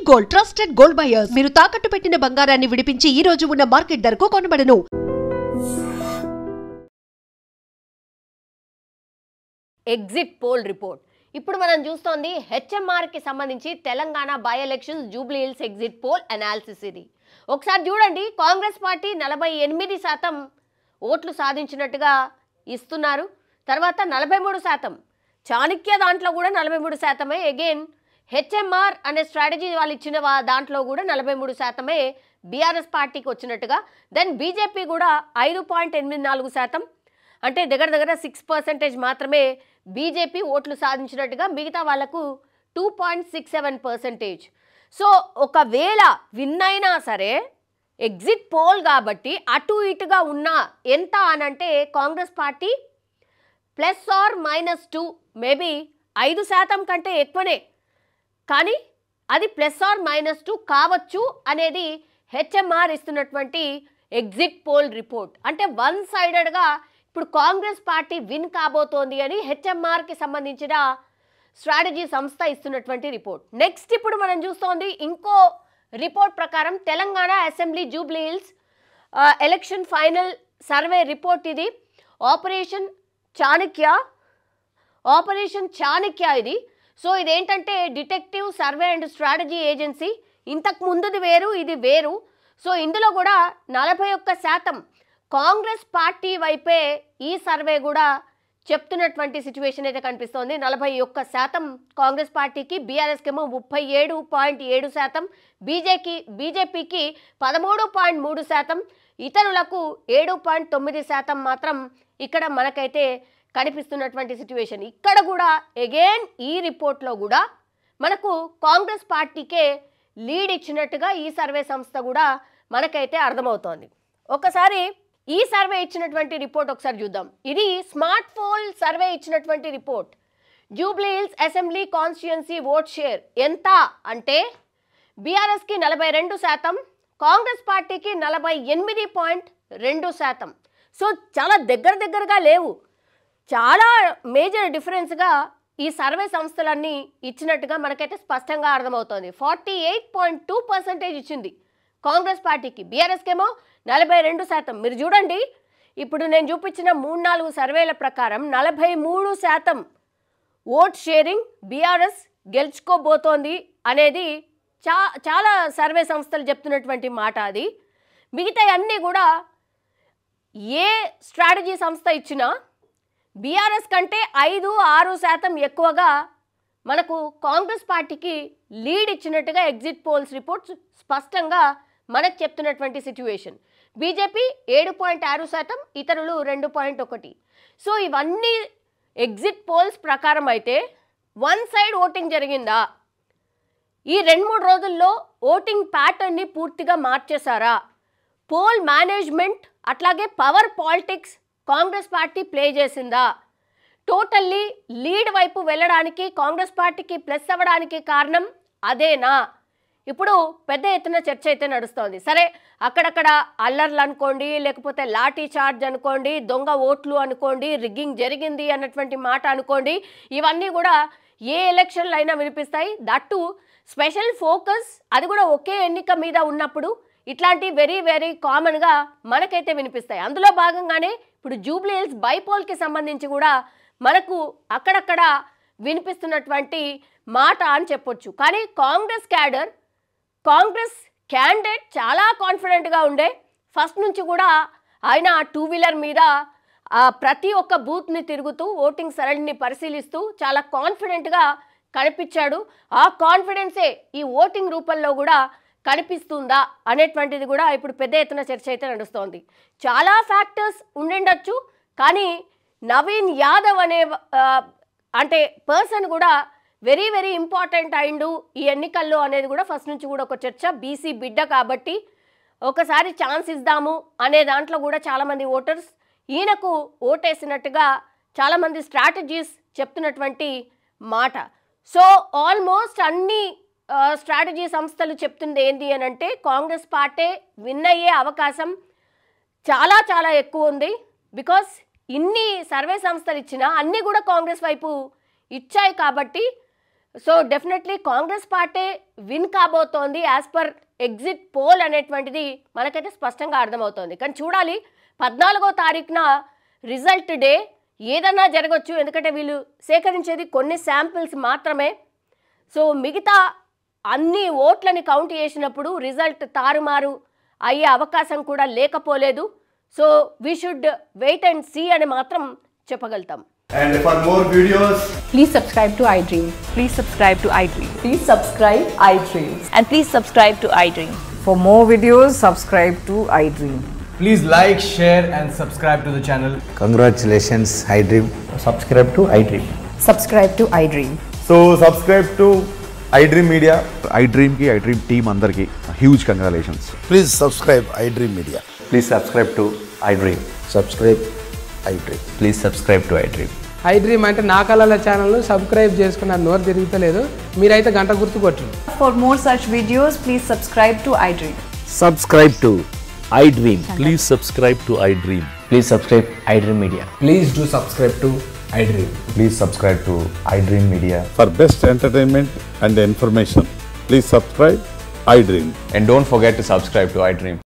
Gold trusted gold buyers మీరు తాకట్టు పెట్టిన బంగారాన్ని విడిపించి ఈ రోజు ఉన్న మార్కెట్ ధరకు కొనబడను. ఎగ్జిట్ పోల్ రిపోర్ట్ ఇప్పుడు మనం చూస్తోంది హెచ్ఎంఆర్ కి సంబంధించి Telangana by elections Jubilee hills exit poll analysis. ఇది ఒకసారి చూడండి, కాంగ్రెస్ పార్టీ 48% ఓట్లు సాధించినట్టుగా ఇస్తున్నారు. తర్వాత 43%, చాణక్య దాంట్లో కూడా 43%. అగైన్ హెచ్ఎంఆర్ అనే స్ట్రాటజీ వాళ్ళు ఇచ్చిన దాంట్లో కూడా 43% బీఆర్ఎస్ పార్టీకి వచ్చినట్టుగా. దెన్ బీజేపీ కూడా 5.84%, అంటే దగ్గర దగ్గర 6% మాత్రమే బీజేపీ ఓట్లు సాధించినట్టుగా, మిగతా వాళ్లకు 2.67%. సో ఒకవేళ విన్ అయినా సరే ఎగ్జిట్ పోల్ కాబట్టి అటు ఇటుగా ఉన్నా ఎంత అనంటే కాంగ్రెస్ పార్టీ +or-2 మేబీ 5% కంటే ఎక్కువనే, కానీ అది +or-2 కావచ్చు అనేది హెచ్ఎంఆర్ ఇస్తున్నటువంటి ఎగ్జిట్ పోల్ రిపోర్ట్. అంటే వన్ సైడెడ్గా ఇప్పుడు కాంగ్రెస్ పార్టీ విన్ కాబోతోంది అని హెచ్ఎంఆర్కి సంబంధించిన స్ట్రాటజీ సంస్థ ఇస్తున్నటువంటి రిపోర్ట్. నెక్స్ట్ ఇప్పుడు మనం చూస్తోంది ఇంకో రిపోర్ట్ ప్రకారం Telangana assembly Jubilee hills election final survey report. ఇది ఆపరేషన్ చాణక్య ఇది. సో ఇదేంటంటే detective survey and strategy agency. ఇంతకు ముందుది వేరు, ఇది వేరు. సో ఇందులో కూడా 41% కాంగ్రెస్ పార్టీ వైపే ఈ సర్వే కూడా చెప్తున్నటువంటి సిచ్యువేషన్ అయితే కనిపిస్తోంది. 41% కాంగ్రెస్ పార్టీకి, బీఆర్ఎస్కి ఏమో 37.7%, బీజేపీకి 13.3%, ఇతరులకు 7.9% మాత్రం ఇక్కడ మనకైతే కనిపిస్తున్నటువంటి సిచ్యువేషన్. ఇక్కడ కూడా అగైన్ ఈ రిపోర్ట్లో కూడా మనకు కాంగ్రెస్ పార్టీకే లీడ్ ఇచ్చినట్టుగా ఈ సర్వే సంస్థ కూడా మనకైతే అర్థమవుతోంది. ఒకసారి ఈ సర్వే ఇచ్చినటువంటి రిపోర్ట్ ఒకసారి చూద్దాం. ఇది స్మార్ట్ పోల్ సర్వే ఇచ్చినటువంటి report. Jubilee hills assembly constituency vote share ఎంత అంటే బీఆర్ఎస్కి 42%, కాంగ్రెస్ పార్టీకి 48.2%. సో చాలా దగ్గరగా లేవు, చాలా మేజర్ డిఫరెన్స్గా ఈ సర్వే సంస్థలన్నీ ఇచ్చినట్టుగా మనకైతే స్పష్టంగా అర్థమవుతోంది. 48.2% ఇచ్చింది కాంగ్రెస్ పార్టీకి, బీఆర్ఎస్కి ఏమో 42%. మీరు చూడండి, ఇప్పుడు నేను చూపించిన 3-4 సర్వేల ప్రకారం 43% ఓట్ షేరింగ్ బీఆర్ఎస్ గెలుచుకోబోతోంది అనేది చాలా సర్వే సంస్థలు చెప్తున్నటువంటి మాట. అది మిగతా అన్నీ కూడా ఏ స్ట్రాటజీ సంస్థ ఇచ్చినా బీఆర్ఎస్ కంటే 5-6% ఎక్కువగా మనకు కాంగ్రెస్ పార్టీకి లీడ్ ఇచ్చినట్టుగా ఎగ్జిట్ పోల్స్ రిపోర్ట్స్ స్పష్టంగా మనకు చెప్తున్నటువంటి సిచ్యువేషన్. బీజేపీ 7.6%, ఇతరులు 2.1%. సో ఇవన్నీ ఎగ్జిట్ పోల్స్ ప్రకారం అయితే వన్ సైడ్ ఓటింగ్ జరిగిందా, ఈ 2-3 రోజుల్లో ఓటింగ్ ప్యాటర్న్ని పూర్తిగా మార్చేశారా, పోల్ మేనేజ్మెంట్ అట్లాగే power politics Congress party play చేసిందా, టోటల్లీ లీడ్ వైపు వెళ్ళడానికి కాంగ్రెస్ పార్టీకి ప్లస్ అవ్వడానికి కారణం అదేనా? ఇప్పుడు పెద్ద ఎత్తున చర్చ అయితే నడుస్తోంది. సరే, అక్కడక్కడ అల్లర్లు అనుకోండి, లేకపోతే లాఠీ చార్జ్ అనుకోండి, దొంగ ఓట్లు అనుకోండి, రిగ్గింగ్ జరిగింది అన్నటువంటి మాట అనుకోండి, ఇవన్నీ కూడా ఏ ఎలక్షన్లు అయినా వినిపిస్తాయి. దట్టు స్పెషల్ ఫోకస్ అది కూడా ఒకే ఎన్నిక మీద ఉన్నప్పుడు ఇట్లాంటి వెరీ కామన్గా మనకైతే వినిపిస్తాయి. అందులో భాగంగానే ఇప్పుడు జూబ్లీ హిల్స్ బైపోల్కి సంబంధించి కూడా మనకు అక్కడక్కడ వినిపిస్తున్నటువంటి మాట అని చెప్పొచ్చు. కానీ కాంగ్రెస్ క్యాండిడేట్ చాలా కాన్ఫిడెంట్గా ఉండే, ఫస్ట్ నుంచి కూడా ఆయన 2-వీలర్ మీద ప్రతి ఒక్క బూత్ని తిరుగుతూ ఓటింగ్ సరళిని పరిశీలిస్తూ చాలా కాన్ఫిడెంట్గా కనిపించాడు. ఆ కాన్ఫిడెన్సే ఈ ఓటింగ్ రూపంలో కూడా కనిపిస్తుందా అనేటువంటిది కూడా ఇప్పుడు పెద్ద ఎత్తున చర్చ అయితే నడుస్తోంది. చాలా ఫ్యాక్టర్స్ ఉండిండొచ్చు, కానీ నవీన్ యాదవ్ అనే అంటే పర్సన్ కూడా వెరీ ఇంపార్టెంట్ అయిండు ఈ ఎన్నికల్లో అనేది కూడా ఫస్ట్ నుంచి కూడా ఒక చర్చ. బీసీ బిడ్డ కాబట్టి ఒకసారి ఛాన్స్ ఇద్దాము అనే దాంట్లో కూడా చాలామంది ఓటర్స్ ఈయనకు ఓటేసినట్టుగా చాలామంది స్ట్రాటజీస్ చెప్తున్నటువంటి మాట. సో ఆల్మోస్ట్ అన్ని స్ట్రాటజీ సంస్థలు చెప్తుంది ఏంటి అని అంటే కాంగ్రెస్ పార్టీ విన్ అయ్యే అవకాశం చాలా ఎక్కువ ఉంది. బికాస్ ఇన్ని సర్వే సంస్థలు ఇచ్చినా అన్నీ కూడా కాంగ్రెస్ వైపు ఇచ్చాయి కాబట్టి so definitely Congress party win కాబోతోంది యాజ్ పర్ ఎగ్జిట్ పోల్ అనేటువంటిది మనకైతే స్పష్టంగా అర్థమవుతోంది. కానీ చూడాలి 14వ తారీఖున రిజల్ట్ డే ఏదన్నా జరగవచ్చు. ఎందుకంటే వీళ్ళు సేకరించేది కొన్ని శాంపిల్స్ మాత్రమే. సో మిగతా అన్ని ఓట్లని కౌంట్ చేసినప్పుడు రిజల్ట్ తారుమారు అయ్యే అవకాశం కూడా లేకపోలేదు. So we should wait and see అని మాత్రం చెప్పగలుగుతాం. And for more videos, Please subscribe to iDream. Please subscribe to iDream. Please subscribe iDream. And please subscribe to iDream. For more videos, subscribe to iDream. please like, share and subscribe to the channel. Congratulations, iDream. Subscribe to iDream. Subscribe to iDream. So subscribe to iDream Media. iDream ki iDream team andarki huge congratulations. Please subscribe iDream Media. Please subscribe to iDream. Subscribe iDream. Please subscribe to iDream. iDream అంటే నా కళల channel subscribe చేసుకున్న నోరు తిరుగుతలేదు. మీరైతే గంట గుర్తు కొట్టండి. For more such videos, please subscribe to iDream. Subscribe to iDream. Please subscribe to iDream. Please subscribe iDream Media. Please do subscribe to iDream. Please subscribe to iDream Media. For best entertainment and information, please subscribe iDream. And don't forget to subscribe to iDream.